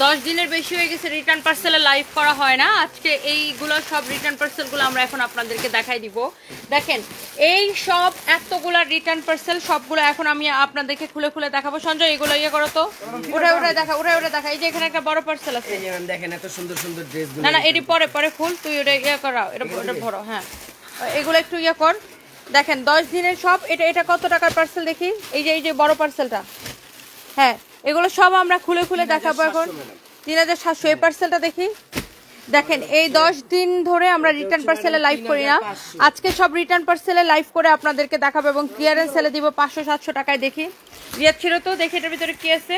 10 দিনের বেশি হয়ে গেছে রিটার্ন পার্সেলে লাইভ করা হয় না। আজকে এইগুলো সব রিটার্ন পার্সেলগুলো আমরা এখন আপনাদেরকে দেখাই দিব। দেখেন এই সব এতগুলা রিটার্ন পার্সেল সবগুলো এখন আমি আপনাদেরকে খুলে খুলে দেখাবো। সঞ্জয় এগুলো ইয়ে করো তো, উঠে দেখা এই যে এখানে একটা বড় পার্সেল আছে, এই যে ম্যাম দেখেন এত সুন্দর সুন্দর ড্রেসগুলো। না এটি পরে পরে ফুল তুই ওটা ইয়ে করাও, এটা ভরো। হ্যাঁ এগুলো একটু ইয়ে কর। দেখেন 10 দিনের সব। এটা কত টাকার পার্সেল দেখি? এই যে বড় পার্সেলটা। হ্যাঁ এগুলো সব আমরা খুলে খুলে দেখাবো এখন। 3700 এই পার্সেলটা দেখি। দেখেন এই 10 দিন ধরে আমরা রিটার্ন পার্সেলে লাইভ করি না, আজকে সব রিটার্ন পার্সেলে লাইভ করে আপনাদেরকে দেখাবো এবং ক্লিয়ারেন্স সেলে দিব 500-700 টাকায়। দেখি রিয়াদ ছিল তো, দেখি এটার ভিতরে কি আছে।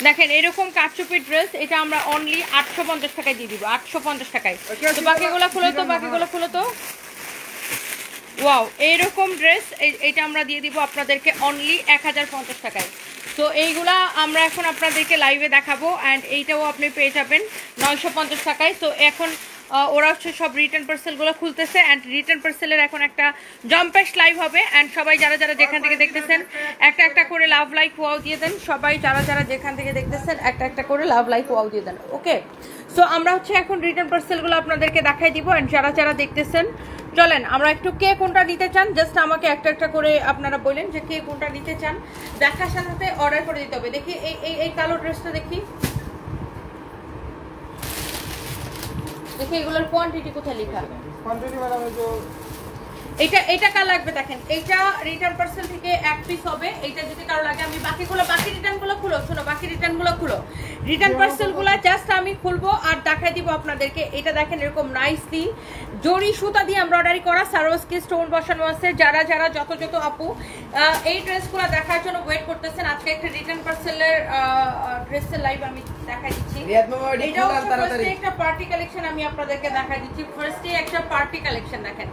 দেখেন এরকম কাচুপি ড্রেস, এটা আমরা অনলি 850 টাকায় দিয়ে দিব, 850 টাকায়। তো বাকিগুলো খুলো তো। ওয়াও এইরকম ড্রেস এইটা আমরা দিয়ে দিব আপনাদেরকে অনলি 1050 টাকায়। তো এইগুলা আমরা এখন আপনাদেরকে লাইভে দেখাবো অ্যান্ড এইটাও আপনি পেয়ে যাবেন 950 টাকায়। তো এখন ওরা হচ্ছে সব রিটার্ন পার্সেলগুলো খুলতেছে অ্যান্ড রিটার্ন পার্সেলের এখন একটা জম্পেশ লাইভ হবে অ্যান্ড সবাই যারা যেখান থেকে দেখতেছেন একটা করে লাভ লাইক ওয়াও দিয়ে দেন। সবাই যারা যেখান থেকে দেখতেছেন একটা করে লাভ লাইক ওয়াও দিয়ে দেন। ওকে, সো আমরা হচ্ছে এখন রিটার্ন পার্সেলগুলো আপনাদেরকে দেখাই দিব অ্যান্ড যারা দেখতেছেন চলেন আমরা একটু কে কোনটা নিতে চান জাস্ট আমাকে একটা করে আপনারা বলেন যে কে কোনটা নিতে চান, দেখার সাথে অর্ডার করে দিতে হবে। দেখি এই কালো ড্রেসটা দেখি এগুলোর কোয়ান্টিটি কোথায় লেখা? কোয়ান্টিটি ম্যাডাম এটা কার লাগবে? দেখেন এইটা রিটার্ন পার্সেল থেকে এক পিস হবে। এইটা যদি কারো লাগে আমি বাকি রিটার্নগুলো খুলো, শোনো বাকি রিটার্নগুলো খুলো। রিটার্ন পার্সেলগুলো জাস্ট আমি খুলবো আর দেখাই দিব আপনাদেরকে। এটা দেখেন এরকম নাইসলি জরি সুতা দিয়ে এমব্রয়ডারি করা, সারোস্কি স্টোন বসানো আছে। যারা যত আপু এই ড্রেসগুলো দেখার জন্য ওয়েট করতেছেন, আজকে একটা রিটার্ন পার্সেলের ড্রেসের লাইভ আমি দেখাই দিচ্ছি। এটাও ফার্স্টে একটা পার্টি কালেকশন আমি আপনাদেরকে দেখাই দিচ্ছি। ফার্স্টে একটা পার্টি কালেকশন দেখেন,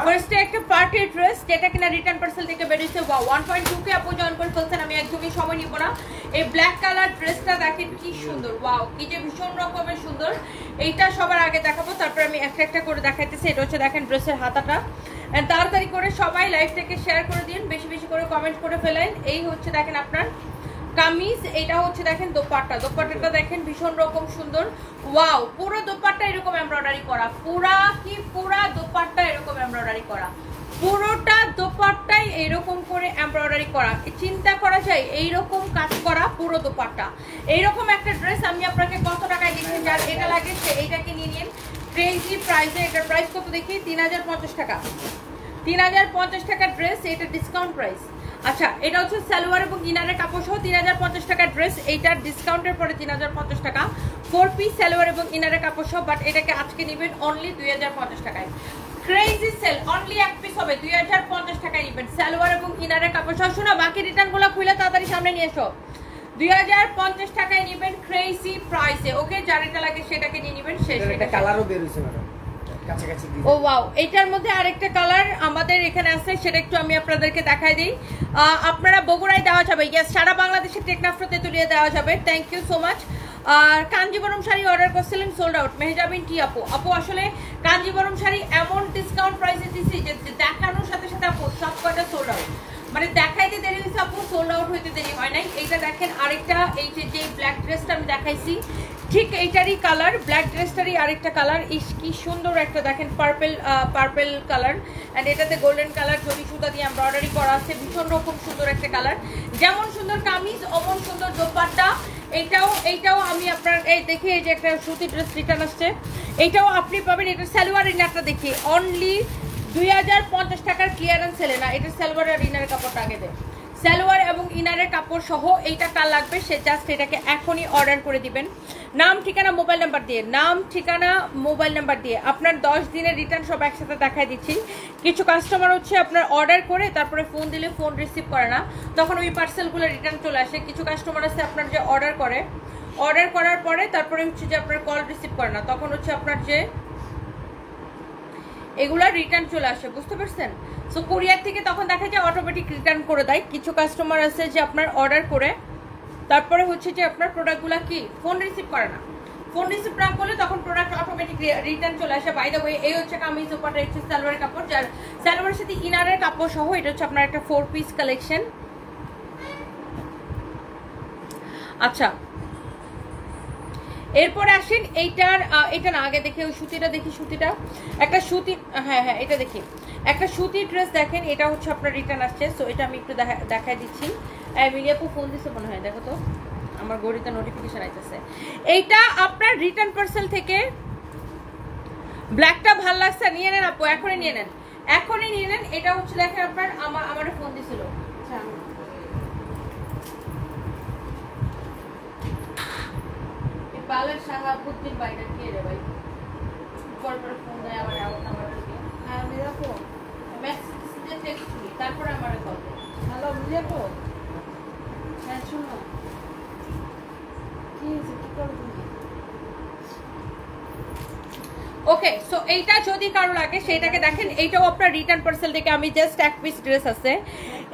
ফার্স্টে একটা পার্টি ড্রেস যেটা কিনা রিটার্ন পার্সেল থেকে বেরিয়েছে। 1.2 কে আপু জয়েন করে ফেলছেন, আমি একদমই সময় নিব না। এই ব্ল্যাক কালার ড্রেসটা দেখেন কি সুন্দর, ওয়াও কি যে ভীষণ রকমের সুন্দর। এইটা সবার আগে দেখাবো, তারপর আমি একটা করে দেখাইতেছি। এটা হচ্ছে দেখেন ড্রেসের হাতাটা। তাড়াতাড়ি করে সবাই লাইভটাকে শেয়ার করে দিন, বেশি করে কমেন্ট করে ফেলেন। এই হচ্ছে দেখেন আপনার কামিজ, এটা হচ্ছে দেখেন দোপাট্টাটা দেখেন ভীষণ রকম সুন্দর। ওয়াও পুরো দোপাট্টা এরকম এমব্রয়ডারি করা, পুরা দোপাট্টা এরকম এমব্রয়ডারি করা, পুরোটা দোপাট্টাই এরকম করে এমব্রয়ডারি করা। চিন্তা করা যায় এইরকম কাজ করা পুরো দোপাট্টা। এইরকম একটা ড্রেস আমি আপনাকে কত টাকায় দিচ্ছি, যার এটা লাগে সে এইটাকে নিয়ে নিন ক্রেজি প্রাইসে। এটার প্রাইস কত দেখি? 3050 টাকা। 3050 টাকার ড্রেস, এটা ডিসকাউন্ট প্রাইস। আচ্ছা এটা হচ্ছে সালোয়ার এবং ইনারের কাপড় সহ 3050 টাকার ড্রেস। এইটার ডিসকাউন্টের পরে 3050 টাকা, 4 পিস সালোয়ার এবং ইনারের কাপড় সহ। বাট এটাকে আজকে নেবেন অনলি 2050 টাকায়। ক্রেজি সেল, অনলি এক পিস হবে 2050 টাকায় নেবেন সালোয়ার এবং ইনারের কাপড় সহ। শোনো বাকি রিটার্নগুলো খুলে তাড়াতাড়ি সামনে নিয়ে এসো। 2050 টাকায় নেবেন ক্রেজি প্রাইসে। ওকে, যার এটা লাগে সেটাকে নিয়ে নেবেন। শেষ। এটা কালারও বের হইছে ম্যাডাম, কাছাকাছি। ও ওয়াও, এটার মধ্যে আরেকটা কালার আমাদের এখানে আছে, সেটা একটু আমি আপনাদেরকে দেখাই দিই। আপনারা বগুড়ায় দেওয়া যাবে, ইয়েস সারা বাংলাদেশে টেকনাফ তেতুলিয়া দেওয়া যাবে। Thank you so much. আর কাঞ্জিবরম শাড়ি অর্ডার করছিলেন, সোল্ড আউট। মেহজাবিন টি আপু আসলে কাঞ্জিবরম শাড়ি এমন ডিসকাউন্ট প্রাইসে দিচ্ছি যে দেখানোর সাথে সাথে আপু সব কয়টা সোল্ড আউট, মানে দেখাইতে দেরি হয়েছে আপু, সোল্ড আউট হইতে দেরি হয় নাই। এইটা দেখেন আরেকটা, এই যে ব্ল্যাক ড্রেসটা আমি দেখাইছি ঠিক এইটারই কালার, ব্ল্যাক ড্রেসটারই আরেকটা কালার। ইস কি সুন্দর একটা দেখেন পার্পেল কালার অ্যান্ড এটাতে গোল্ডেন কালার জরি সুতা দিয়ে এমব্রয়ডারি করা আছে। ভীষণ রকম সুন্দর একটা কালার, যেমন সুন্দর কামিজ অমন সুন্দর দোপাট্টা। এইটাও আমি আপনার এই দেখি, এই যে একটা সুতি ড্রেস রিটার্ন আসছে, এইটাও আপনি পাবেন। এটা সালোয়ার ইনারটা দেখি অনলি 2050 টাকার ক্লিয়ারেন্স সেলে। না এটা সালোয়ার আর ইনারের কাপড়টা আগে দেয়, সালোয়ার এবং ইনারের কাপড় সহ। এইটা কার লাগবে সে জাস্ট এটাকে এখনই অর্ডার করে দিবেন, নাম ঠিকানা মোবাইল নাম্বার দিয়ে। আপনার 10 দিনের রিটার্ন সব একসাথে দেখাই দিচ্ছি। কিছু কাস্টমার হচ্ছে আপনার অর্ডার করে তারপরে ফোন দিলে ফোন রিসিভ করে না, তখন ওই পার্সেলগুলো রিটার্ন চলে আসে। কিছু কাস্টমার আছে আপনার যে অর্ডার করার পরে তারপরে হচ্ছে যে আপনার কল রিসিভ করে না, তখন হচ্ছে আপনার যে এগুলা রিটার্ন চলে আসে, বুঝতে পারছেন? সো কুরিয়ার থেকে তখন দেখা যায় অটোমেটিক রিটার্ন করে দেয়। কিছু কাস্টমার আছে যে আপনার অর্ডার করে তারপরে হচ্ছে যে আপনার প্রোডাক্টগুলো কি ফোন রিসিভ করে না, ফোন রিসিভ না করলে তখন প্রোডাক্ট অটোমেটিক রিটার্ন চলে আসে। বাই দ্য ওয়ে এই হচ্ছে কামিজ, দোপাট্টা, হচ্ছে সালোয়ারের কাপড়, যার সালোয়ারের সাথে ইনারের কাপড় সহ। এটা হচ্ছে আপনার একটা 4 পিস কালেকশন। আচ্ছা, এরপরে আসেন এইটার এটা না, আগে দেখি ওই সুতিটা, দেখি সুতিটা, একটা সুতি, হ্যাঁ হ্যাঁ এটা দেখি, একটা সুতির ড্রেস দেখেন, এটা হচ্ছে আপনার রিটার্ন আসছে। সো এটা আমি একটু দেখাই দিচ্ছি। মিলিয়াপু ফোন দিচ্ছে মনে হয়, দেখো তো আমার ঘড়িতে নোটিফিকেশন আইতেছে। এইটা আপনার রিটার্ন পার্সেল থেকে, ব্ল্যাকটা ভাল লাগছে, নিয়ে নেন আপু, এখনই নিয়ে নেন, এখনই নিয়ে নেন। এটা হচ্ছে দেখেন আপনার, আমার ফোন দিছিল, বালের শাহাবুদ্দিন ভাইটা কে রে ভাই, পর ফোন দেয় আবার নাম্বারটা দিয়ে। হ্যাঁ মিরাপু, মেসেজে টেক্সট করি, তারপরে আমারে কল দেয়। হ্যালো মিরাপু, হ্যাঁ শুনো, কি হয়েছে, কি করো তুমি? ওকে, সো এইটা যদি কারো লাগে সেটাকে দেখেন, এইটাও আপনার রিটার্ন পার্সেল থেকে আমি জাস্ট এক পিস ড্রেস আছে।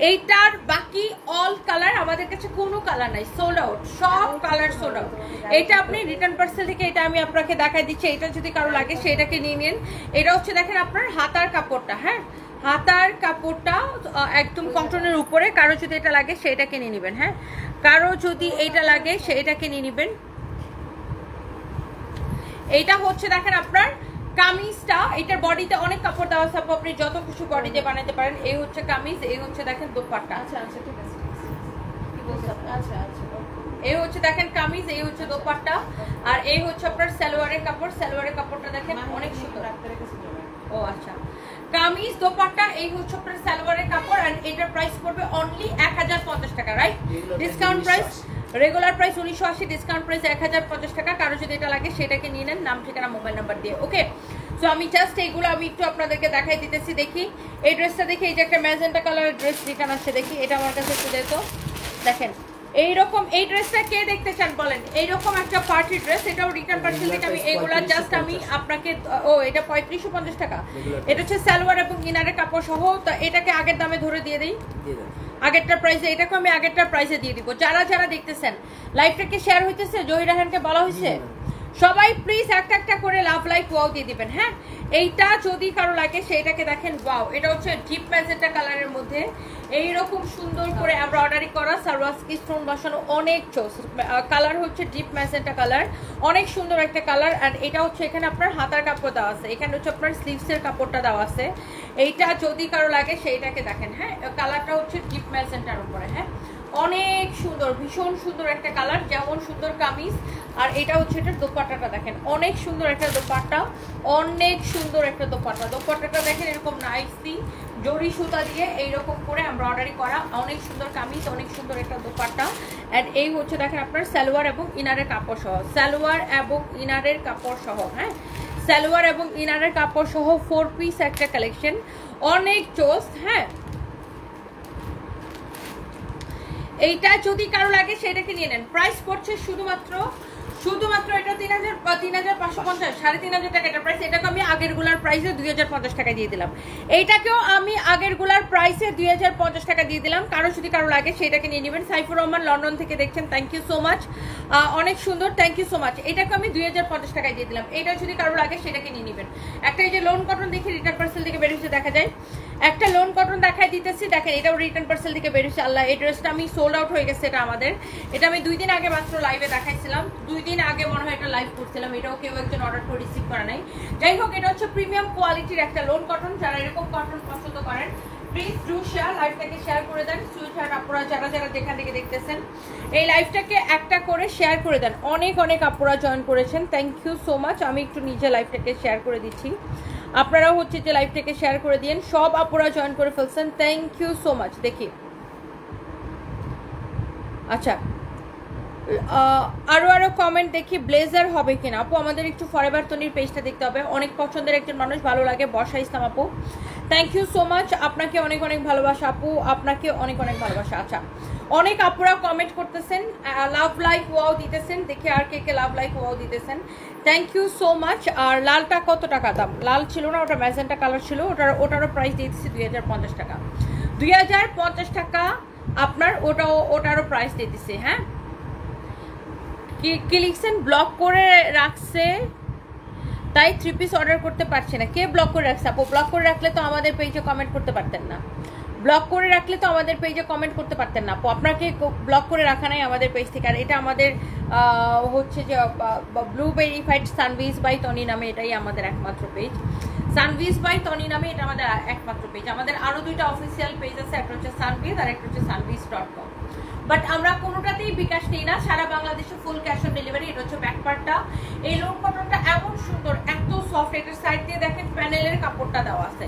এইটার বাকি অল কালার আমাদের কাছে কোনো কালার নাই, সোল্ড আউট, সব কালার সোল্ড আউট। এটা আপনি রিটার্ন পার্সেল থেকে, এটা আমি আপনাকে দেখাই দিচ্ছি। এটা যদি কারো লাগে সেটাকে নিয়ে নিন। এটা হচ্ছে দেখেন আপনার হাতার কাপড়টা, হ্যাঁ হাতার কাপড়টা একদম কটনের উপরে, কারো যদি এটা লাগে সেটাকে নিয়ে নেবেন, হ্যাঁ কারো যদি এইটা লাগে সেটাকে নিয়ে নেবেন। এইটা হচ্ছে দেখেন আপনার কামিজটা, এটার বডিতে অনেক কাপড় দেওয়া আছে, আপনি যত কিছু বডি দিয়ে বানাতে পারেন। এই হচ্ছে কামিজ, এই হচ্ছে দেখেন দোপাট্টা। আচ্ছা আচ্ছা ঠিক আছে, কি বলছেন? আচ্ছা আচ্ছা, এই হচ্ছে দেখেন কামিজ, এই হচ্ছে দোপাট্টা, আর এই হচ্ছে আপনার সালোয়ারের কাপড়। সালোয়ারের কাপড়টা দেখেন অনেক সুন্দর। ও আচ্ছা, কামিজ দোপাট্টা, এই হচ্ছে আপনার সালোয়ারের কাপড়, আর এটার প্রাইস পড়বে অনলি 1050 টাকা, right? Discount price, regular price 1980, discount price 1050 টাকা। কারো যদি এটা লাগে সেটাকে নিয়ে নেন, নাম ঠিকানা মোবাইল নাম্বার দিয়ে। ওকে, সো আমি জাস্ট এইগুলো আমি একটু আপনাদেরকে দেখাই দিতেছি। দেখি এই ড্রেসটা, দেখি এই যে একটা ম্যাজেন্টা কালারের ড্রেস রিটার্ন আসছে, দেখি এটা আমার কাছে একটু দেখো। দেখেন এইরকম, এই ড্রেসটা কে দেখতে চান বলেন? এইরকম একটা পার্টি ড্রেস, এটাও রিটার্ন পার্সেল থেকে আমি এইগুলা জাস্ট আমি আপনাকে, ও এটা 3550 টাকা। এটা হচ্ছে সালোয়ার এবং ইনারের কাপড় সহ। তো এটাকে আগের দামে ধরে দিয়ে দিই, আগেরটার প্রাইসে, এটাকে আমি আগেরটার প্রাইসে দিয়ে দিব। যারা যারা দেখতেছেন লাইভটাকে শেয়ার হইতেছে, জহির রাহানকে বলা হয়েছে সবাই প্লিজ একটা একটা করে লাভ লাইক ওয়াও দিয়ে দিবেন, হ্যাঁ এইটা যদি কারো লাগে সেটাকে দেখেন। ওয়াও, এটা হচ্ছে ডিপ ম্যাজেন্টা কালারের মধ্যে এইরকম সুন্দর করে এমব্রয়ডারি করা, সারওয়াস্কি স্টোন বসানো, অনেক চোস কালার হচ্ছে ডিপ ম্যাজেন্টা কালার, অনেক সুন্দর একটা কালার। আর এটা হচ্ছে এখানে আপনার হাতার কাপড় দেওয়া আছে, এখানে হচ্ছে আপনার স্লিভসের কাপড়টা দেওয়া আছে। এইটা যদি কারো লাগে সেইটাকে দেখেন, হ্যাঁ কালারটা হচ্ছে ডিপ ম্যাজেন্টার উপরে, হ্যাঁ অনেক সুন্দর, ভীষণ সুন্দর একটা কালার, যেমন সুন্দর কামিজ। আর এটা হচ্ছে এটার দোপাট্টাটা দেখেন, অনেক সুন্দর একটা দোপাট্টা, অনেক সুন্দর একটা দোপাট্টা। দোপাট্টাটা দেখেন এরকম নাইসলি জরি সুতা দিয়ে এইরকম করে এমব্রয়ডারি করা, অনেক সুন্দর কামিজ, অনেক সুন্দর একটা দোপাট্টা। অ্যান্ড এই হচ্ছে দেখেন আপনার সালোয়ার এবং ইনারের কাপড় সহ, সালোয়ার এবং ইনারের কাপড় সহ, হ্যাঁ সালোয়ার এবং ইনারের কাপড় সহ 4 পিস একটা কালেকশন, অনেক চোস। হ্যাঁ এইটা যদি কারো লাগে সেটাকে নিয়ে নেন। প্রাইস পড়ছে শুধুমাত্র এটা 3550, 3500 টাকা এটা প্রাইস। এটাকে আমি আগের গুলার প্রাইসে 2050 টাকা দিয়ে দিলাম। এইটাকেও আমি আগের গুলার প্রাইসে 2050 টাকা দিয়ে দিলাম। কারো যদি কারো লাগে সেটাকে নিয়ে নেবেন। সাইফুর রহমান লন্ডন থেকে দেখছেন, থ্যাংক ইউ সো মাচ, অনেক সুন্দর, থ্যাংক ইউ সো মাচ। এটাকে আমি 2050 টাকায় দিয়ে দিলাম। এটা যদি কারো লাগে সেটাকে নিয়ে নেবেন। একটা এই যে লোন কটন দেখি রিটার্ন পার্সেল থেকে বের হচ্ছে, দেখা যায় একটা লোন কটন দেখাই দিতেছি, দেখেন এটাও রিটার্ন পার্সেল থেকে বের হচ্ছে। আল্লাহ, এই ড্রেসটা আমি সোল্ড আউট হয়ে গেছে। এটা আমাদের, এটা আমি 2 দিন আগে মাত্র লাইভে দেখাইছিলাম, 2 দিন আগে মনে হয় এটা লাইভ করছিলাম। এটাও কেউ একজন অর্ডার করে রিসিভ করা নাই। যাই হোক, এটা হচ্ছে প্রিমিয়াম কোয়ালিটির একটা লোন কটন। যারা এরকম কটন পছন্দ করেন প্লিজ ডু শেয়ার, লাইভটাকে শেয়ার করে দেন। সুইট আপনারা যারা যারা যেখান থেকে দেখতেছেন এই লাইভটাকে একটা করে শেয়ার করে দেন। অনেক অনেক আপুরা জয়েন করেছেন, থ্যাংক ইউ সো মাচ। আমি একটু নিজে লাইভটাকে শেয়ার করে দিচ্ছি, আপনারাও হচ্ছে যে লাইভটাকে শেয়ার করে দিন। সব আপুরা জয়েন করে ফেলছেন, থ্যাংক ইউ সো মাচ। দেখি আচ্ছা আরো কমেন্ট দেখি, ব্লেজার হবে কিনা আপু? আমাদের একটু ফরএভার তনির পেজটা দেখতে হবে। অনেক পছন্দের একজন মানুষ, ভালো লাগে, বর্ষা ইসলাম আপু, থ্যাংক ইউ সো মাচ। আপনাকে অনেক অনেক ভালোবাসা আপু, আপনাকে অনেক অনেক ভালোবাসা। আচ্ছা, অনেক আপুরা কমেন্ট করতেছেন, লাভ লাইক ওয়াও দিতেছেন। দেখি আর কে কে লাভ লাইক ওয়াও দিতেছেন, থ্যাংক ইউ সো মাচ। আর লালটা কত টাকা দাম? লাল ছিল না, ওটা ম্যাজেন্টা কালার ছিল, ওটারও প্রাইস দিয়ে দিচ্ছি 2050 টাকা। 2050 টাকা আপনার, ওটারও প্রাইস দিয়ে দিচ্ছে। হ্যাঁ, কি লিখছেন? ব্লক করে রাখছে তাই 3 পিস অর্ডার করতে পারছে না। কে ব্লক করে রাখছে আপু? ব্লক করে রাখলে তো আমাদের পেজে কমেন্ট করতে পারতেন না। ব্লক করে রাখলে তো আমাদের পেজে কমেন্ট করতে পারতেন না আপু, আপনাকে ব্লক করে রাখা নাই আমাদের পেজ থেকে। আর এটা আমাদের হচ্ছে যে ব্লু ভেরিফাইড সানভিজ বাই টনি নামে, এটাই আমাদের একমাত্র পেজ। সানভিজ বাই টনি নামে এটা আমাদের একমাত্র পেজ। আমাদের আরো দুইটা অফিসিয়াল পেজ আছে, একটা হচ্ছে সানভিজ আর একটা হচ্ছে sunviz.com। বাট আমরা কোনোটাতেই বিকাশ নিই না, সারা বাংলাদেশে ফুল ক্যাশ অন ডেলিভারি। এটা হচ্ছে ব্যাক পার্টটা, এই লোড কটনটা এমন সুন্দর, এত সফট। এটার সাইড দিয়ে দেখেন প্যানেলের কাপড়টা দেওয়া আছে।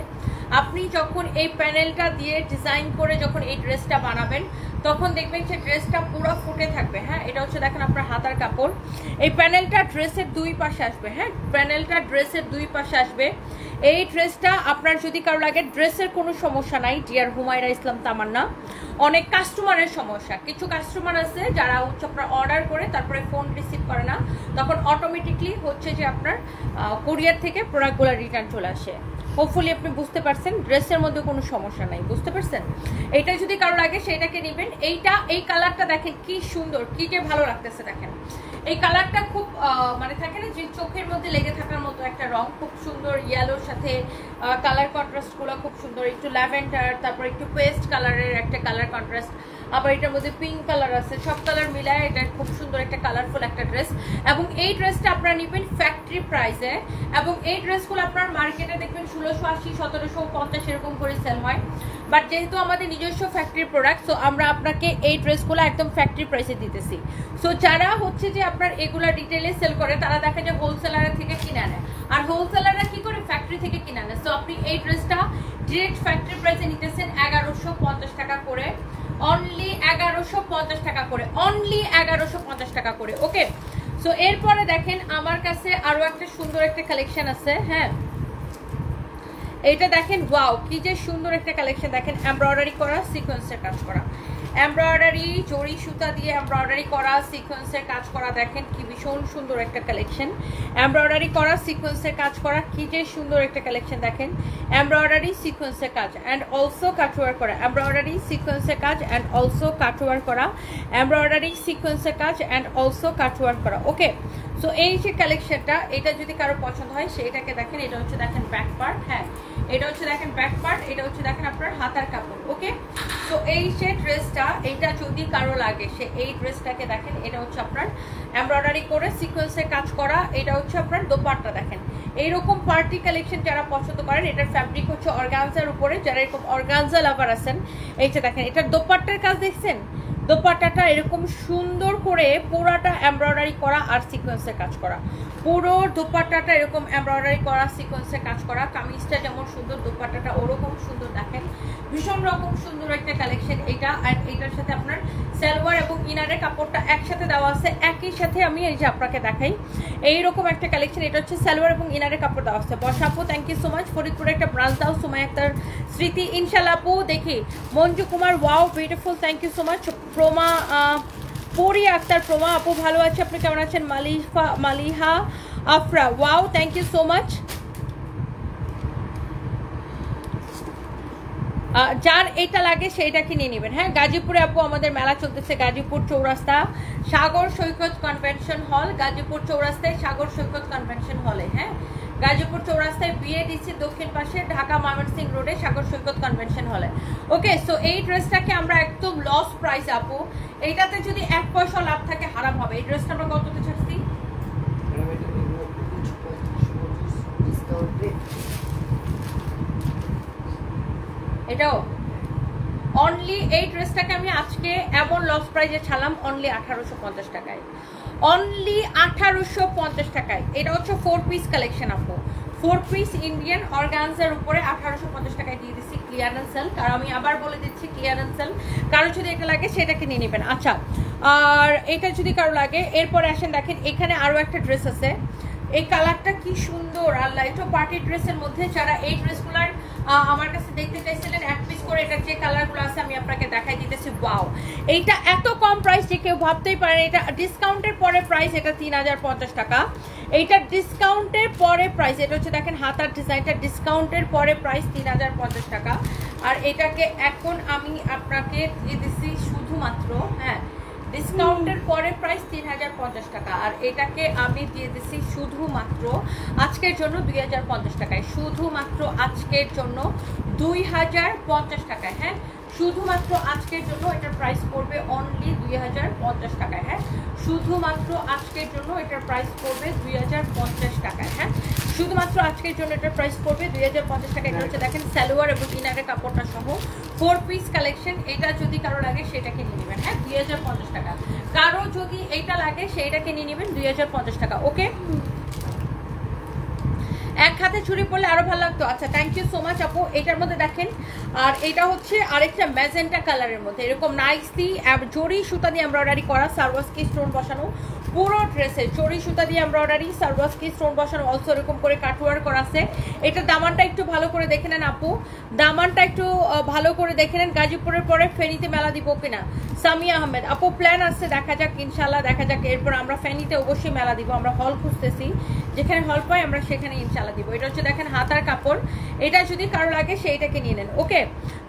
আপনি যখন এই প্যানেলটা দিয়ে ডিজাইন করে যখন এই ড্রেসটা বানাবেন তখন দেখবেন যে ড্রেসটা পুরো ফুটে থাকবে। হ্যাঁ, এটা হচ্ছে দেখেন আপনার হাতার কাপড়। এই প্যানেলটা ড্রেসের দুই পাশে আসবে। হ্যাঁ, প্যানেলটা ড্রেসের দুই পাশে আসবে। এই ড্রেসটা আপনার যদি কারো লাগে, ড্রেসের কোনো সমস্যা নাই ডিয়ার হুমায়রা ইসলাম তামান্না। অনেক কাস্টমারের সমস্যা, কিছু কাস্টমার আছে যারা হচ্ছে আপনার অর্ডার করে তারপরে ফোন রিসিভ করে না, তখন অটোমেটিকলি হচ্ছে যে আপনার কুরিয়ার থেকে প্রোডাক্টগুলো রিটার্ন চলে আসে। হোপফুলি আপনি বুঝতে পারছেন, ড্রেসের মধ্যে কোনো সমস্যা নাই, বুঝতে পারছেন। এইটা যদি কারো লাগে সেটাকে নেবেন। এইটা, এই কালারটা দেখেন কি সুন্দর, কি যে ভালো লাগতেছে দেখেন। এই কালারটা খুব মানে থাকে না যে চোখের মধ্যে লেগে থাকার মতো একটা রং, খুব সুন্দর। ইয়েলোর সাথে কালার কন্ট্রাস্টগুলো খুব সুন্দর, একটু ল্যাভেন্ডার, তারপর একটু পেস্ট কালারের একটা কালার কন্ট্রাস্ট, আবার এটার মধ্যে পিঙ্ক কালার আছে। সব কালার মিলায় এটা খুব সুন্দর একটা কালারফুল একটা ড্রেস। এবং এই ড্রেসটা আপনারা নেবেন ফ্যাক্টরি প্রাইসে। এবং এই ড্রেসগুলো আপনার মার্কেটে দেখবেন 1680, 1750 এরকম করে সেল হয়। বাট যেহেতু আমাদের নিজস্ব ফ্যাক্টরি প্রোডাক্ট, সো আমরা আপনাকে এই ড্রেসগুলো একদম ফ্যাক্টরি প্রাইসে দিতেছি। সো যারা হচ্ছে যে আপনার এগুলা ডিটেইলে সেল করে তারা দেখা যায় হোলসেলারের থেকে কিনে আনে, আর হোলসেলাররা কি করে, ফ্যাক্টরি থেকে কিনে আনে। সো আপনি এই ড্রেসটা ডিরেক্ট ফ্যাক্টরি প্রাইসে নিতেছেন 1150 টাকা করে, অনলি 1150 টাকা করে, অনলি 1150 টাকা করে। ওকে, সো এরপরে দেখেন আমার কাছে আরো একটা সুন্দর একটা কালেকশন আছে। হ্যাঁ, এইটা দেখেন, ওয়াও কি যে সুন্দর একটা কালেকশন দেখেন, এমব্রয়ডারি করা, সিকোয়েন্সের কাজ করা, এমব্রয়ডারি জরি সুতা দিয়ে এমব্রয়ডারি করা, সিকোয়েন্সের কাজ করা। দেখেন কি ভীষণ সুন্দর একটা কালেকশন, এমব্রয়ডারি করা, সিকোয়েন্সের কাজ করা, কি যে সুন্দর একটা কালেকশন দেখেন। এমব্রয়ডারি সিকোয়েন্সের কাজ অ্যান্ড অলসো কাটওয়ার করা, এমব্রয়ডারি সিকোয়েন্সের কাজ অ্যান্ড অলসো কাটওয়ার করা, এমব্রয়ডারি সিকোয়েন্সের কাজ অ্যান্ড অলসো কাটওয়ার করা। ওকে, সো এই যে কালেকশনটা, এটা যদি কারো পছন্দ হয় সেইটাকে দেখেন। এটা হচ্ছে দেখেন ব্যাক পার্ট। হ্যাঁ, এটা হচ্ছে দেখেন ব্যাক পার্ট, এটা হচ্ছে দেখেন আপনার হাতার কাপড়। ওকে, তো এই যে ড্রেসটা, এটা যদি কারো লাগে সে এই ড্রেসটাকে দেখেন। এটা হচ্ছে আপনার এমব্রয়ডারি করে সিকোয়েন্সে কাজ করা, এটা হচ্ছে আপনার দোপাট্টা দেখেন। এইরকম পার্টি কালেকশন যারা পছন্দ করেন, এটার ফ্যাব্রিক হচ্ছে অর্গানজার উপরে, যারা এরকম অর্গানজা লাভার আছেন, এই যে দেখেন এটার দোপাট্টার কাজ দেখছেন, দোপাট্টাটা এরকম সুন্দর করে পুরাটা এমব্রয়ডারি করা আর সিকোয়েন্সের কাজ করা, পুরো দোপাট্টাটা এরকম এমব্রয়ডারি করা, সিকোয়েন্সের কাজ করা। কামিজটা যেমন সুন্দর, দোপাট্টাটা ওরকম সুন্দর দেখেন, ভীষণ রকম সুন্দর একটা কালেকশন এটা। আর এটার সাথে আপনার সালোয়ার এবং ইনারের কাপড়টা একসাথে দেওয়া আছে। একই সাথে আমি এই যে আপনাকে দেখাই এইরকম একটা কালেকশন, এটা হচ্ছে সালোয়ার এবং ইনারের কাপড় দেওয়া আছে। বর্ষা আপু থ্যাংক ইউ সো মাচ, ফরিদপুরে একটা ব্রাঞ্চ দাও, সুমাই আক্তার স্মৃতি ইনশাল্লাহ আপু। দেখি Manju Kumar, wow beautiful, thank you so much. Proma Pori Akter, Proma আপু ভালো আছে, আপনি কেমন আছেন? Maliha Afra, wow thank you so much. যার এটা লাগে সেইটা কিনে নেবেন। হ্যাঁ, গাজীপুরে আপু আমাদের মেলা চলতেছে, গাজীপুর চৌরাস্তা সাগর সৈকত কনভেনশন হল, গাজীপুর চৌরাস্তায় সাগর সৈকত কনভেনশন হলে। হ্যাঁ, গাজীপুর চৌরাস্তায় বিএডিসি দক্ষিণ পাশে, ঢাকা ময়মনসিংহ রোডে সাগর সৈকত কনভেনশন হলে। ওকে, সো এই ড্রেসটাকে আমরা একদম লস প্রাইস আপু, এইটাতে যদি 1 পয়সা লাভ থাকে হারাম হবে। এই ড্রেসটা আমরা কততে ছাড়ছি? এটাও অনলি, এই ড্রেসটাকে আমি আজকে এমন লস প্রাইজে ছাড়লাম অনলি 1850 টাকায়, অনলি 1850 টাকায়। এটা হচ্ছে 4 পিস কালেকশন আপু, 4 পিস ইন্ডিয়ান অর্গানজার উপরে 1850 টাকায় দিয়ে দিচ্ছি ক্লিয়ারেন্স সেল। কারণ আমি আবার বলে দিচ্ছি ক্লিয়ারেন্স সেল, কারো যদি এটা লাগে সেটাকে নিয়ে নেবেন। আচ্ছা, আর এটা যদি কারো লাগে, এরপরে আসেন দেখেন এখানে আরো একটা ড্রেস আছে। এই কালারটা কি সুন্দর, আল্লাহ, এটা পার্টি ড্রেসের মধ্যে। যারা এই ড্রেসগুলার আমার কাছে দেখতে চাইছিলেন 1 পিস করে, এটার যে কালারগুলো আছে আমি আপনাকে দেখাই দিতেছি। ওয়াও, এইটা এত কম প্রাইস যে কেউ ভাবতেই পারেন। এটা ডিসকাউন্টের পরে প্রাইস, এটা 3050 টাকা। এইটা ডিসকাউন্টের পরে প্রাইস, এটা হচ্ছে দেখেন হাতার ডিজাইনটা, ডিসকাউন্টের পরে প্রাইস 3050 টাকা। আর এটাকে এখন আমি আপনাকে দিয়ে দিচ্ছি শুধুমাত্র, হ্যাঁ, ডিসকাউন্টের পরে প্রাইস 3050 টাকা। আর এটাকে আমি দিয়ে দিচ্ছি শুধুমাত্র আজকের জন্য 2050 টাকায়, শুধুমাত্র আজকের জন্য 2050 টাকায়। হ্যাঁ, শুধুমাত্র আজকের জন্য এটার প্রাইস পড়বে অনলি 2050 টাকায়। হ্যাঁ, শুধুমাত্র আজকের জন্য এটার প্রাইস পড়বে 2050 টাকায়। হ্যাঁ, শুধুমাত্র আজকের জন্য এটার প্রাইস পড়বে 2050 টাকা। এটা হচ্ছে দেখেন সালোয়ার এবং ইনারের কাপড়টা সহ 4 পিস কালেকশন। এটা যদি কারো লাগে সেটাকে নিয়ে নেবেন। হ্যাঁ, 2050 টাকা। কারো যদি এইটা লাগে সেইটাকে নিয়ে নেবেন 2050 টাকা। ওকে, এক হাতে ছুরি পড়লে আরো ভালো লাগতো। আচ্ছা, থ্যাংক ইউ সো মাচ আপু। এটার মধ্যে দেখেন, আর এটা হচ্ছে আরেকটা ম্যাজেন্টা কালারের মধ্যে এরকম নাইসলি জরি সুতা দিয়ে এমব্রয়ডারি করা, সারওয়াসকি স্টোন বসানো, পুরো ড্রেসে জরি সুতা দিয়ে এমব্রয়ডারি, সারওয়াসকি স্টোন বসানো, অলসো এরকম করে কাটওয়ার করা আছে। এটা দামানটা একটু ভালো করে দেখে নেন আপু, দামানটা একটু ভালো করে দেখে নেন। গাজীপুরের পরে ফেনীতে মেলা দিব কিনা? সামিয়া আহমেদ আপু, প্ল্যান আসছে, দেখা যাক, ইনশাল্লাহ দেখা যাক। এরপর আমরা ফেনীতে অবশ্যই মেলা দিব, আমরা হল খুঁজতেছি, যেখানে হল পাই আমরা সেখানে ইনশাল্লাহ দিব। এটা হচ্ছে দেখেন হাতার কাপড়। এটা যদি কারো লাগে সেইটাকে নিয়ে নেন। ওকে,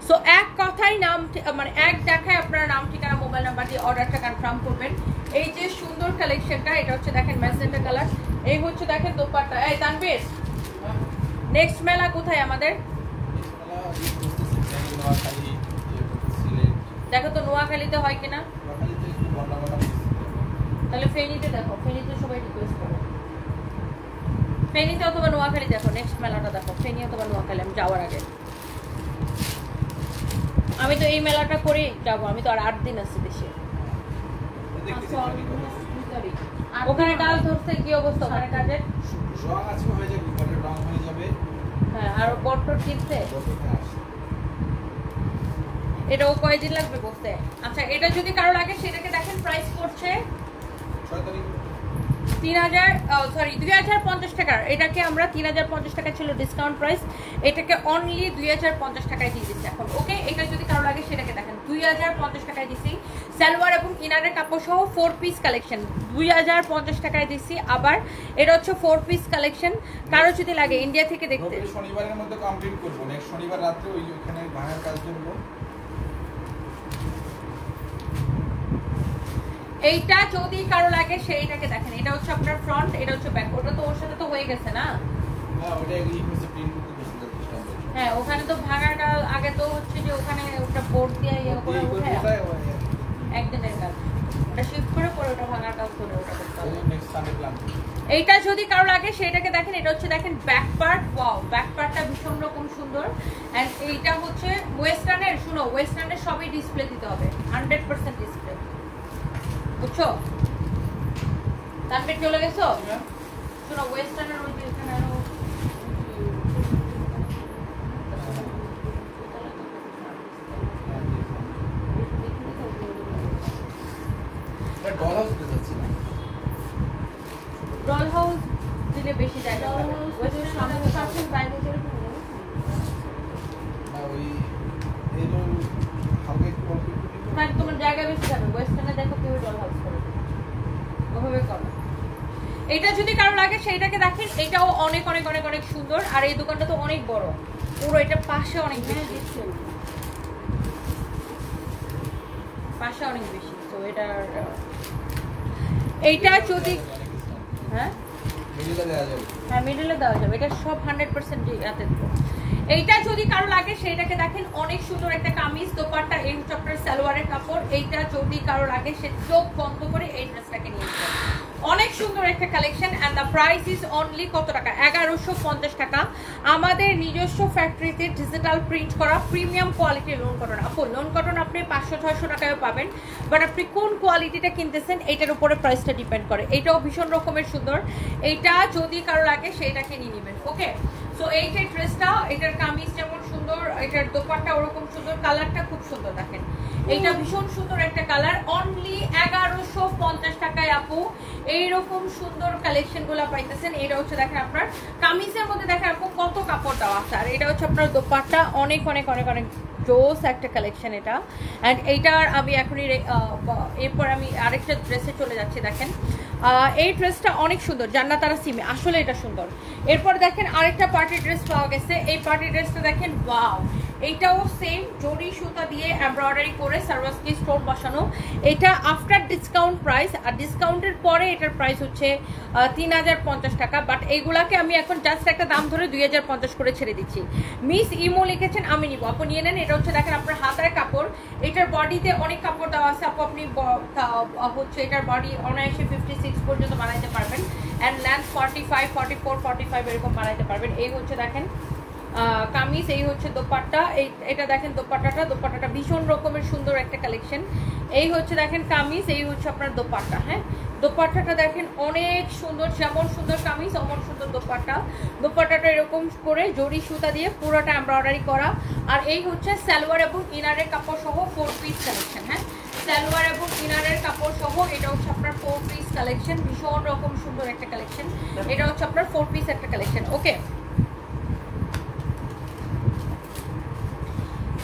সো এক কথাই নাম, মানে এক দেখায় আপনারা নাম, ঠিকানা, মোবাইল নাম্বার দিয়ে অর্ডারটা কনফার্ম করবেন। এই যে সুন্দর কালেকশনটা, এটা হচ্ছে দেখেন ম্যাজেন্টা কালার। এই হচ্ছে দেখেন দোপাট্টা। এই তানভীর, নেক্সট মেলা কোথায় আমাদের? দেখো তো নোয়াখালীতে হয় কিনা, তাহলে ফেনীতে দেখো, ফেনীতে সবাই রিকোয়েস্ট করো, ফেনীতে অথবা নোয়াখালী দেখো, নেক্সট মেলাটা দেখো, ফেনী অথবা নোয়াখালী। আমি যাওয়ার আগে, আমি তো এই মেলাটা করেই যাবো, আমি তো আর 8 দিন আছি দেশে। ওখানে ডাল ধরছে, কি অবস্থা ওখানে কাজের? হ্যাঁ, আর বট্টর কিনছে, এটাও কয়দিন লাগবে বলতে? আচ্ছা, এটা যদি কারো লাগে সেটাকে দেখেন প্রাইস করছে 2050 টাকার। এটাকে আমরা 3050 টাকা ছিল ডিসকাউন্ট প্রাইস, এটাকে অনলি 2050 টাকায় দিয়ে দিচ্ছি এখন। ওকে, এটা যদি কারো লাগে সেটাকে দেখেন 2050 টাকায় দিচ্ছি। সালোয়ার এবং ইনারের কাপড় সহ 4 পিস কালেকশন 2050 টাকায় দিচ্ছি। আবার এটা হচ্ছে 4 পিস কালেকশন, কারো যদি লাগে ইন্ডিয়া থেকে দেখতে। শনিবারের মধ্যে কমপ্লিট করব, নেক্সট শনিবার রাতে ওইখানে ভাঙার কাজ করব। এইটা যদি কারো লাগে সেইটাকে দেখেন। এটা হচ্ছে আপনার ফ্রন্ট, এটা হচ্ছে ব্যাক। ওটা তো ওর সাথে তো হয়ে গেছে না? হ্যাঁ, ওটা এই হচ্ছে প্রিন্ট করতে বসে হ্যাঁ, ওখানে তো ভাঙাটা আগে তো হচ্ছে যে ওখানে ওটা বোর্ড দিয়ে ইয়ে করে উঠে একদিনের কাজ, ওটা শিফট করে পরে ওটা ভাঙার কাজ করে ওটা করতে হবে। Next Sunday plan. এইটা যদি কারো লাগে সেটাকে দেখেন। এটা হচ্ছে দেখেন ব্যাক পার্ট, ওয়াও, ব্যাক পার্টটা ভীষণ রকম সুন্দর। এন্ড এইটা হচ্ছে ওয়েস্টার্নের, শুনো ওয়েস্টার্নের সবই ডিসপ্লে দিতে হবে, 100% ডিসপ্লে, বুঝছো? তারপরে চলে গেছো, শুনো ওয়েস্টার্নের ওই যে এখানে আরো ডল হাউস দিলে বেশি জায়গা পাবে। ওয়েস্টার্ন সামনে পাচ্ছেন বাইরে যেরকম না, ওই এলো হালকা একটু অল্প একটু মানে তোমার জায়গা বেশি যাবে। ওয়েস্টার্নে দেখো কেউ ডল হাউস করে ওভাবে করো। এটা যদি কারো লাগে সেইটাকে দেখেন। এটাও অনেক অনেক অনেক অনেক সুন্দর। আর এই দোকানটা তো অনেক বড়, পুরো এটা পাশে অনেক বেশি, পাশে অনেক বেশি। তো এটা এইটা যদি হ্যাঁ মিডিলে দেওয়া যাবে, হ্যাঁ মিডলে দেওয়া যাবে। এটা সব 100% রাতে দেবো। এইটা যদি কারো লাগে সেইটাকে দেখেন, অনেক সুন্দর একটা কামিজ, দোপাট্টা, এই চপ্পের সালোয়ারের কাপড়। এইটা যদি কারো লাগে সে চোখ বন্ধ করে এই ড্রেসটাকে নিয়ে যাবে। অনেক সুন্দর একটা collection. And the price is only কত টাকা? 1150 টাকা। আমাদের নিজস্ব ফ্যাক্টরিতে ডিজিটাল প্রিন্ট করা প্রিমিয়াম কোয়ালিটির লোন কটন। আপু লোন কটন আপনি 500-600 টাকায় পাবেন, বাট আপনি কোন কোয়ালিটিটা কিনতেছেন এইটার উপরে প্রাইসটা ডিপেন্ড করে। এইটাও ভীষণ রকমের সুন্দর। এইটা যদি কারো লাগে সেইটাকে নিয়ে নেবেন। ওকে, সো এই যে ড্রেসটা, এটার কামিজ যেমন সুন্দর, এটার দোপাট্টা ওরকম সুন্দর, কালারটা খুব সুন্দর। দেখেন এইটা ভীষণ সুন্দর একটা কালার, অনলি 1150 টাকায় আপু এইরকম সুন্দর কালেকশন গুলা পাইতেছেন। এটা হচ্ছে দেখেন আপনার কামিজের মধ্যে দেখেন আপু কত কাপড় দেওয়া আছে। আর এটা হচ্ছে আপনার দোপাট্টা, অনেক অনেক অনেক অনেক জোস একটা কালেকশন এটা। অ্যান্ড এইটার আমি এখনই এরপর আমি আরেকটা ড্রেসে চলে যাচ্ছি। দেখেন এই ড্রেসটা অনেক সুন্দর, জান্নাত তারা সিমে, আসলে এটা সুন্দর। এরপর দেখেন আরেকটা পার্টি ড্রেস পাওয়া গেছে। এই পার্টি ড্রেসটা দেখেন, ওয়াও, এইটাও সেম জরি সুতা দিয়ে এমব্রয়ডারি করে সার্ভাসকি স্টোন বসানো। এটা আফটার ডিসকাউন্ট প্রাইস, আর ডিসকাউন্টের পরে এটার প্রাইস হচ্ছে 3050 টাকা। বাট এইগুলাকে আমি এখন জাস্ট একটা দাম ধরে 2050 করে ছেড়ে দিচ্ছি। মিস ইমো লিখেছেন, আমি নিব, আপু নিয়ে নেন। এটা হচ্ছে দেখেন আপনার হাতের কাপড়, এটার বডিতে অনেক কাপড় দেওয়া আছে আপু, আপনি হচ্ছে এটার বডি অনায়াসে 56 পর্যন্ত বানাইতে পারবেন, অ্যান্ড লেন্থ 45, 44, 45 এরকম বানাইতে পারবেন। এই হচ্ছে দেখেন কামিজ, এই হচ্ছে দোপাট্টা, এটা দেখেন দোপাট্টাটা ভীষণ রকমের সুন্দর একটা কালেকশন। এই হচ্ছে দেখেন কামিজ, এই হচ্ছে আপনার দোপাট্টা। হ্যাঁ, দোপাট্টাটা দেখেন অনেক সুন্দর, যেমন সুন্দর কামিজ অমন সুন্দর দোপাট্টাটা এরকম করে জরি সুতা দিয়ে পুরোটা এমব্রয়ডারি করা। আর এই হচ্ছে সালোয়ার এবং ইনারের কাপড় সহ 4 পিস কালেকশন। হ্যাঁ, সালোয়ার এবং ইনারের কাপড় সহ এটা হচ্ছে আপনার 4 পিস কালেকশন, ভীষণ রকম সুন্দর একটা কালেকশন। এটা হচ্ছে আপনার 4 পিস একটা কালেকশন। ওকে,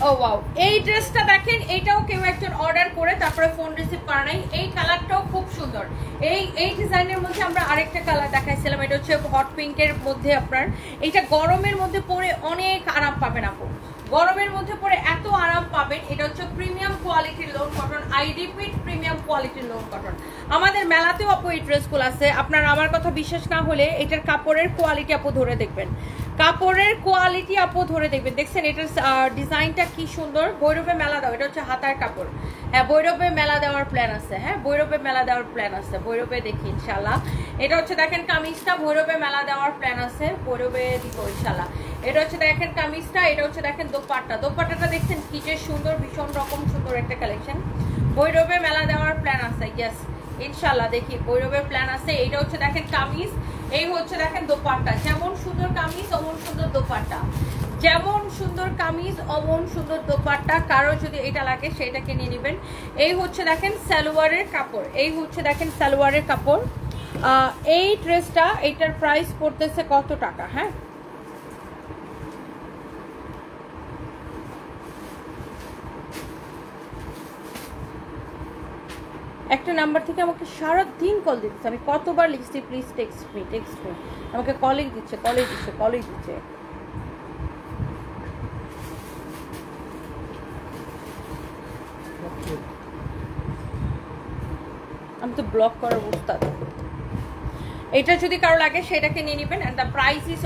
ও ওয়াও, এই ড্রেসটা দেখেন, এইটাও কেউ একজন অর্ডার করে তারপরে ফোন রিসিভ করা নাই। এই কালারটাও খুব সুন্দর। এই ডিজাইনের মধ্যে আমরা আরেকটা কালার দেখাইছিলাম, এটা হচ্ছে হট পিঙ্কের মধ্যে। আপনার এইটা গরমের মধ্যে পরে অনেক আরাম পাবেন আপু, গরমের মধ্যে পরে এত আরাম পাবেন। এটা হচ্ছে প্রিমিয়াম কোয়ালিটির loan cotton, I repeat premium কোয়ালিটির লোন কটন। আমাদের মেলাতেও আপু এই ড্রেসগুলো আছে। আপনার আমার কথা বিশ্বাস না হলে এটার কাপড়ের কোয়ালিটি আপু ধরে দেখবেন, কাপড়ের কোয়ালিটি আপু ধরে দেখবেন। দেখছেন এটার ডিজাইনটা কি সুন্দর। ভৈরবে মেলা দাও, এটা হচ্ছে হাতার কাপড়। হ্যাঁ, ভৈরবে মেলা দেওয়ার প্ল্যান আছে। হ্যাঁ, ভৈরবে মেলা দেওয়ার প্ল্যান আছে, ভৈরবে দেখি ইনশাল্লাহ। এটা হচ্ছে দেখেন কামিজটা, ভৈরবে মেলা দেওয়ার প্ল্যান আছে, ভৈরবে দিব ইনশাল্লাহ। এটা হচ্ছে দেখেন কামিজটা, এটা হচ্ছে দেখেন দোপাট্টাটা দেখছেন কি যে সুন্দর, ভীষণ রকম সুন্দর একটা কালেকশন। ভৈরবে মেলা দেওয়ার প্ল্যান আছে, ইয়েস ইনশাল্লাহ, দেখি ভৈরবের প্ল্যান আছে। এইটা হচ্ছে দেখেন কামিজ, এই হচ্ছে দেখেন দোপাট্টা। যেমন সুন্দর কামিজ অমন সুন্দর দোপাট্টা, যেমন সুন্দর কামিজ অমন সুন্দর দোপাট্টা। কারো যদি এটা লাগে সেটাকে নিয়ে নেবেন। এই হচ্ছে দেখেন সালোয়ারের কাপড়, এই হচ্ছে দেখেন সালোয়ারের কাপড়। এই ড্রেসটা, এইটার প্রাইস পড়তেছে কত টাকা? হ্যাঁ, একটা নাম্বার থেকে আমাকে সারাদিন কল দিচ্ছে, আমি কতবার লিখছি প্লিজ টেক্সট মি। আমাকে কলিং দিচ্ছে। আমি তো ব্লক করার উস্তাদ। এটা যদি কারো লাগে সেটাকে নিয়ে নেবেন। And the price is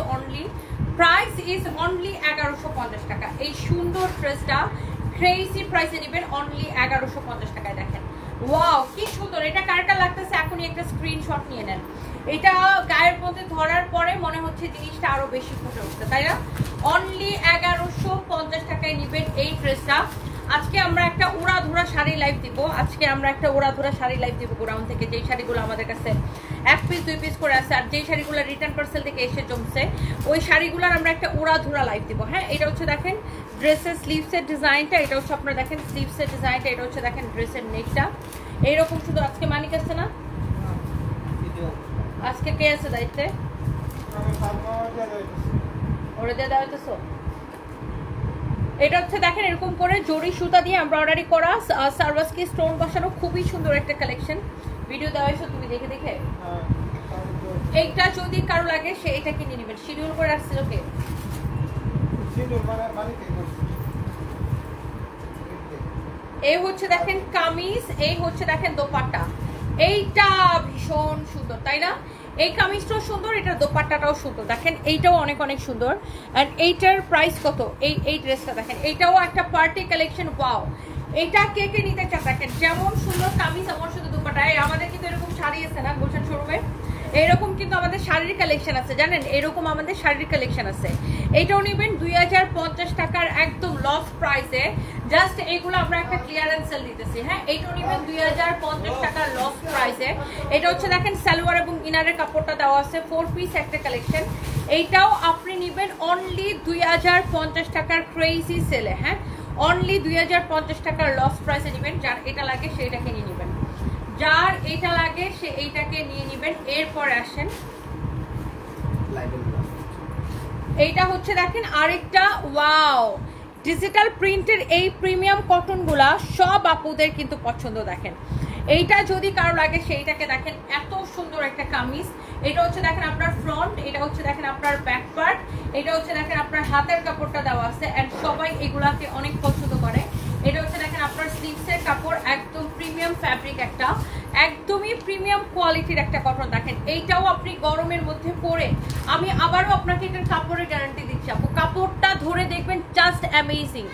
only 1150 টাকা। এই সুন্দর ড্রেসটা ক্রেজি প্রাইসে নেবেন, অনলি 1150 টাকায়। দেখেন ওয়াও কি সুন্দর, এটা কারটা লাগতেছে এখনই একটা স্ক্রিনশট নিয়ে নেন। এটা গায়ের মধ্যে ধরার পরে মনে হচ্ছে জিনিসটা আরো বেশি ফুটে উঠছে, তাই না? অনলি 1150 টাকায় নেবেন এই ড্রেসটা। আজকে আমরা একটা উড়াধুরা শাড়ি লাইভ দিব, গোডাউন থেকে। যেই শাড়িগুলো আমাদের কাছে 1 পিস 2 পিস করে আছে, আর যেই শাড়িগুলো রিটার্ন পার্সেল থেকে এসে জমছে, ওই শাড়িগুলোর আমরা একটা উড়াধুরা লাইভ দিব। হ্যাঁ, এটা হচ্ছে দেখেন ড্রেসের স্লিভসের ডিজাইনটা, এটা হচ্ছে আপনারা দেখেন স্লিভসের ডিজাইনটা, এটা হচ্ছে দেখেন ড্রেসের নেকটা এইরকম সুন্দর। আজকে মানিক আছে না? আজকে কে আছে দায়িত্বে? ওরে দিয়ে দেওয়া হইতেছো। এটা হচ্ছে দেখেন এরকম করে জরি সুতা দিয়ে এমব্রয়ডারি করা, সার্ভাসকি স্টোন বসানো, খুবই সুন্দর একটা কালেকশন। ভিডিও দেওয়া হয়েছে, তুমি দেখে এইটা যদি কারো লাগে সে এটা কিনে নেবেন। শিডিউল করে আসছিল কে? এই হচ্ছে দেখেন কামিজ, এই হচ্ছে দেখেন দোপাট্টা। এইটা ভীষণ সুন্দর, তাই না? এই কামিজটাও সুন্দর, এটার দোপাট্টাটাও সুন্দর। দেখেন এইটাও অনেক সুন্দর। অ্যান্ড এইটার প্রাইস কত? এই ড্রেসটা দেখেন, এইটাও একটা পার্টি কালেকশন। ওয়াও, এটা কে কে নিতে চান? দেখেন যেমন সুন্দর কামিজ এমন সুন্দর দোপাট্টা। আমাদের কিন্তু এরকম শাড়ি আছে না গুলশান শোরুমে, এরকম কিন্তু আমাদের শাড়ির কালেকশন আছে, জানেন? এরকম আমাদের শাড়ির কালেকশন আছে। এইটাও নেবেন 2050 টাকার একদম লস প্রাইসে। জাস্ট এইগুলো আমরা একটা ক্লিয়ারেন্স সেল দিতেছি। হ্যাঁ, এইটাও নেবেন 2050 টাকার লস প্রাইসে। এটা হচ্ছে দেখেন সালোয়ার এবং ইনারের কাপড়টা দেওয়া আছে, 4 পিস একটা কালেকশন। এইটাও আপনি নেবেন অনলি 2050 টাকার ক্রেজি সেলে। হ্যাঁ, অনলি 2050 টাকার লস প্রাইসে নেবেন। যার এটা লাগে সেইটাকে নিয়ে নেবেন, যার এটা লাগে সে এইটাকে নিয়ে নেবেন। এরপর আসেন, এইটা হচ্ছে দেখেন আরেকটা ওয়াও ডিজিটাল প্রিন্টের এই প্রিমিয়াম কটনগুলা সব আপুদের কিন্তু পছন্দ। দেখেন এইটা যদি কারো লাগে সেইটাকে দেখেন, এত সুন্দর একটা কামিজ। এটা হচ্ছে দেখেন আপনার ফ্রন্ট, এটা হচ্ছে দেখেন আপনার ব্যাক পার্ট, এটা হচ্ছে দেখেন আপনার হাতের কাপড়টা দেওয়া আছে, এন্ড সবাই এগুলাকে অনেক পছন্দ করে। এটা হচ্ছে দেখেন আপনার স্লিভসের কাপড়, একদম প্রিমিয়াম ফ্যাব্রিক, একটা একদমই প্রিমিয়াম কোয়ালিটির একটা কটন। দেখেন এইটাও আপনি গরমের মধ্যে পরে, আমি আবারও আপনাকে এটার কাপড়ের গ্যারান্টি দিচ্ছি আপু, কাপড়টা ধরে দেখবেন জাস্ট অ্যামেজিং,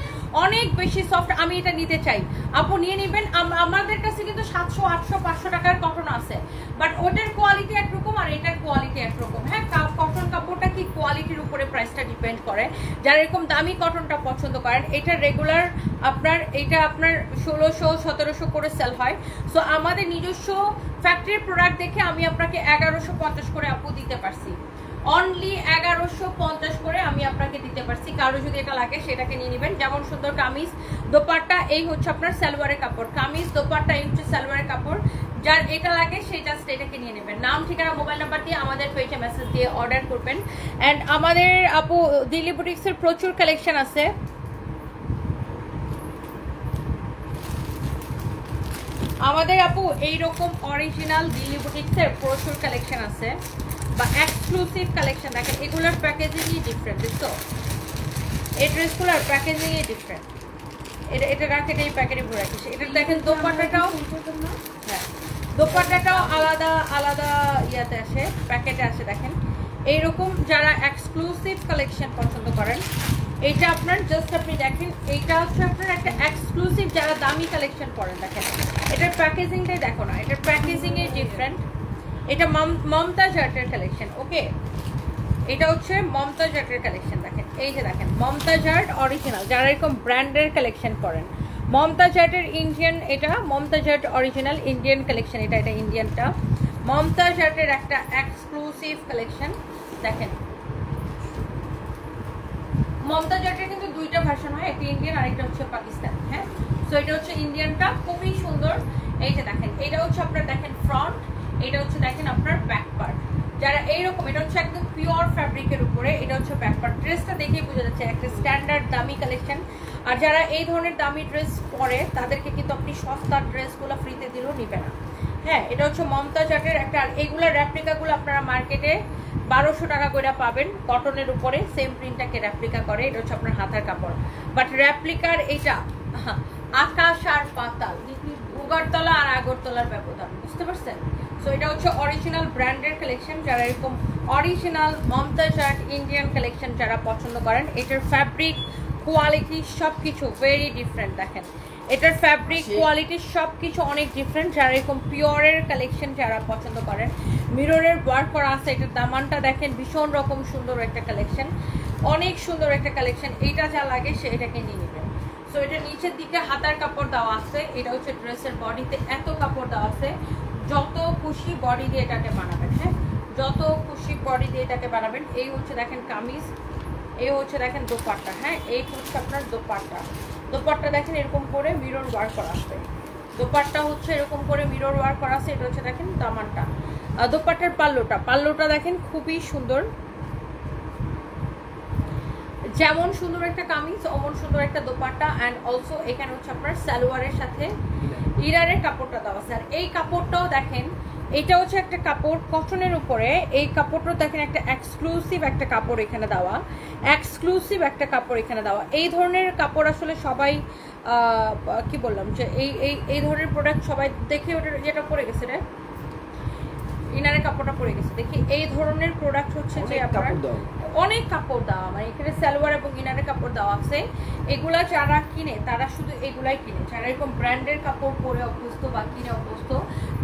অনেক বেশি সফট। আমি এটা নিতে চাই আপু, নিয়ে নেবেন। আমাদের কাছে কিন্তু 700, 800, 500 টাকার কটন আছে, বাট ওটার কোয়ালিটি একরকম আর এটার কোয়ালিটি একরকম। হ্যাঁ, কটন কাপড়টা কি কোয়ালিটির উপরে প্রাইসটা ডিপেন্ড করে। যারা এরকম দামি কটনটা পছন্দ করেন, এটা রেগুলার আপনার এটা আপনার 1600, 1700 করে সেল হয়। সো আমাদের নিজস্ব ফ্যাক্টরির প্রোডাক্ট দেখে আমি আপনাকে 1150 করে আপু দিতে পারছি, অনলি 1150 করে আমি আপনাকে দিতে পারছি। কারো যদি এটা লাগে সেটাকে নিয়ে নেবেন। যেমন সুন্দর কামিজ, দোপাট্টা, এই হচ্ছে আপনার সালোয়ারের কাপড়, কামিজ দোপাট্টা, এই হচ্ছে সালোয়ারের কাপড়। যার এটা লাগে সে জাস্ট এটাকে নিয়ে নেবেন। নাম, ঠিকানা, মোবাইল নাম্বার দিয়ে আমাদের পেজে মেসেজ দিয়ে অর্ডার করবেন। অ্যান্ড আমাদের আপু দিল্লি বুটিক্সের প্রচুর কালেকশন আছে। আমাদের আপু এইরকম অরিজিনাল দিল্লি বুটিক্সের প্রচুর কালেকশন আছে, বা এক্সক্লুসিভ কালেকশন। দেখেন এগুলোর প্যাকেজিংই ডিফারেন্ট, বুঝছো? এই ড্রেসগুলোর প্যাকেজিংই ডিফারেন্ট। এটা রাখে, এই প্যাকেটে ভরে রাখিস। এটা দেখেন দোপাট্টাটাও, হ্যাঁ দোপাট্টাটাও আলাদা আলাদা ইয়াতে আসে, প্যাকেটে আসে। দেখেন এইরকম যারা এক্সক্লুসিভ কালেকশন পছন্দ করেন, এইটা আপনার জাস্ট আপনি দেখেন, এইটা হচ্ছে আপনার একটা এক্সক্লুসিভ যারা দামি কালেকশন করেন। দেখেন এটার প্যাকেজিংটাই দেখো না, এটার প্যাকেজিংয়ে ডিফারেন্ট। এটা মমতাজ আর্টের কালেকশন, ওকে? এটা হচ্ছে মমতাজ আর্টের কালেকশন। দেখেন এই যে দেখেন মমতাজ আর্ট অরিজিনাল, যারা এরকম ব্র্যান্ডের কালেকশন করেন, মমতাজ আর্টের ইন্ডিয়ান, এটা Mumtaz art original Indian collection. এটা ইন্ডিয়ানটা মমতাজ আর্টের একটা এক্সক্লুসিভ কালেকশন। দেখেন মমতাজ আর্টের কিন্তু দুইটা ভার্সন হয়, একটা ইন্ডিয়ান আর একটা হচ্ছে পাকিস্তান। হ্যাঁ, সো এটা হচ্ছে ইন্ডিয়ানটা, খুবই সুন্দর। এই যে দেখেন এটা হচ্ছে আপনার দেখেন ফ্রন্ট, এটা হচ্ছে দেখেন আপনার ব্যাক পার্ট। যারা এইরকম, এটা হচ্ছে একদম পিওর ফ্যাব্রিকের উপরে, এটা হচ্ছে ব্যাক পার্ট। ড্রেসটা দেখেই বোঝা যাচ্ছে একটা স্ট্যান্ডার্ড দামি কালেকশন। আর যারা এই ধরনের দামি ড্রেস পরে তাদেরকে কিন্তু আপনি সস্তার ড্রেসগুলো ফ্রিতে দিলেও নিবে না। হ্যাঁ, এটা হচ্ছে মমতাজ আর্টের একটা। আর এইগুলোর রেপ্লিকাগুলো আপনারা মার্কেটে 1200 টাকা করে পাবেন, কটনের উপরে সেম প্রিন্টটাকে রেপ্লিকা করে। এটা হচ্ছে আপনার হাতার কাপড়, বাট রেপ্লিকার এটা আকাশ আর পাতাল, উগারতলা আর আগরতলার ব্যবধান, বুঝতে পারছেন? সো এটা হচ্ছে অরিজিনাল ব্র্যান্ডের কালেকশন। যারা এরকম original Mumtaz art Indian collection যারা পছন্দ করেন, এটার ফ্যাব্রিক কোয়ালিটি সব কিছু ভেরি ডিফারেন্ট। দেখেন এটার ফ্যাব্রিক কোয়ালিটি সব কিছু অনেক ডিফারেন্ট। যারা এরকম পিওরের কালেকশন যারা পছন্দ করেন, মিররের ওয়ার্ক করা আছে, এটার দামানটা দেখেন ভীষণ রকম সুন্দর একটা কালেকশন, অনেক সুন্দর একটা কালেকশন। এইটা যা লাগে সে এটাকে নিয়ে নেবেন। সো এটা নিচের দিকে হাতার কাপড় দেওয়া আছে, এটা হচ্ছে ড্রেসের বডিতে এত কাপড় দেওয়া আছে, যত খুশি বডি দিয়ে এটাকে বানাবেন। হ্যাঁ, যত খুশি বডি দিয়ে এটাকে বানাবেন। এই হচ্ছে দেখেন কামিজ, এই হচ্ছে দেখেন দোপাট্টা। হ্যাঁ, এই হচ্ছে আপনার দোপাট্টা। দোপাট্টা দেখেন এরকম করে মিরর ওয়ার্ক করা আছে, দোপাট্টা হচ্ছে এরকম করে মিরর ওয়ার্ক করা আছে। এটা হচ্ছে দেখেন দামানটা। দোপাট্টার পাল্লোটা দেখেন খুবই সুন্দর, যেমন সুন্দর একটা কামিজ অমন সুন্দর একটা দোপাট্টা। অ্যান্ড অলসো এখানে হচ্ছে আপনার সালোয়ারের সাথে ইরারের কাপড়টা দেওয়া আছে। আর এই কাপড়টাও দেখেন, এটা হচ্ছে একটা কাপড় কটনের উপরে, এই কাপড়টাও দেখেন একটা এক্সক্লুসিভ একটা কাপড় এখানে দেওয়া, এক্সক্লুসিভ একটা কাপড় এখানে দেওয়া। এই ধরনের কাপড় আসলে সবাই কি বললাম যে এই ধরনের প্রোডাক্ট সবাই দেখে ওটা যেটা পরে গেছে রে, ইনারের কাপড়টা পরে গেছে। দেখি এই ধরনের প্রোডাক্ট হচ্ছে যে আপনার অনেক কাপড় দেওয়া, মানে এখানে সালোয়ার এবং ইনারের কাপড় দেওয়া আছে। এগুলা যারা কিনে তারা শুধু এগুলাই কিনে, যারা এরকম ব্র্যান্ডের কাপড় পরে অভ্যস্ত বা কিনে অভ্যস্ত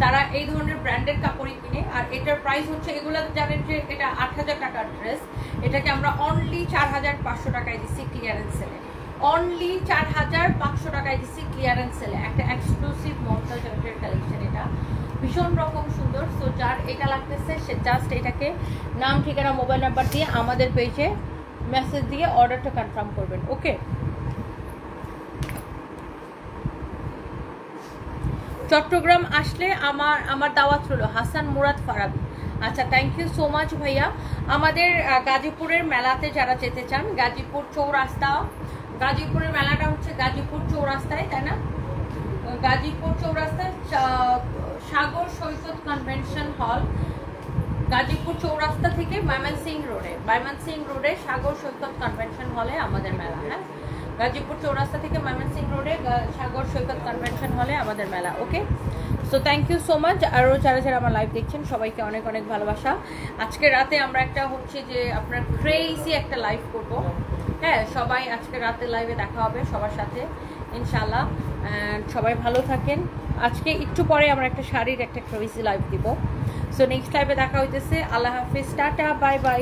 তারা এই ধরনের ব্র্যান্ডের কাপড়ই কিনে। আর এটার প্রাইস হচ্ছে, এগুলো জানেন যে এটা 8000 টাকার ড্রেস, এটাকে আমরা অনলি 4500 টাকায় দিচ্ছি ক্লিয়ারেন্স সেলে, অনলি 4500 টাকায় দিচ্ছি ক্লিয়ারেন্স সেলে। একটা এক্সক্লুসিভ মমতাজ আর্টের কালেকশন, এটা ভীষণ রকম সুন্দর। সো যার এটা লাগতেছে সে জাস্ট এটাকে নাম, ঠিকানা, মোবাইল নাম্বার দিয়ে আমাদের পেজে মেসেজ দিয়ে অর্ডারটা কনফার্ম করবেন। ওকে, চট্টগ্রাম আসলে আমার দাওয়াত হলো হাসান মুরাদ ফারাবি। আচ্ছা, থ্যাংক ইউ সো মাচ ভাইয়া। আমাদের গাজীপুরের মেলাতে যারা যেতে চান, গাজীপুর চৌরাস্তা, গাজীপুরের মেলাটা হচ্ছে গাজীপুর চৌরাস্তায়, তাই না? গাজীপুর চৌরাস্তা সাগর সৈকত কনভেনশন হল, গাজীপুর চৌরাস্তা থেকে ময়মনসিংহ রোডে সাগর সৈকত কনভেনশন হলে আমাদের মেলা। হ্যাঁ, গাজীপুর চৌরাস্তা থেকে ময়মনসিংহ রোডে সাগর সৈকত কনভেনশন হলে আমাদের মেলা। Okay, so thank you so much. আরও যারা যারা আমার লাইভ দেখছেন সবাইকে অনেক অনেক ভালোবাসা। আজকে রাতে আমরা একটা হচ্ছে যে আপনার ক্রেজি একটা লাইভ করব। হ্যাঁ, সবাই আজকে রাতে লাইভে দেখা হবে সবার সাথে ইনশাল্লাহ। সবাই ভালো থাকেন। আজকে একটু পরে আমরা একটা শাড়ির একটা ক্রেজি লাইভ দিব। সো নেক্সট লাইভে দেখা হইতেছে। আল্লাহ হাফিজ, টাটা, বাই বাই।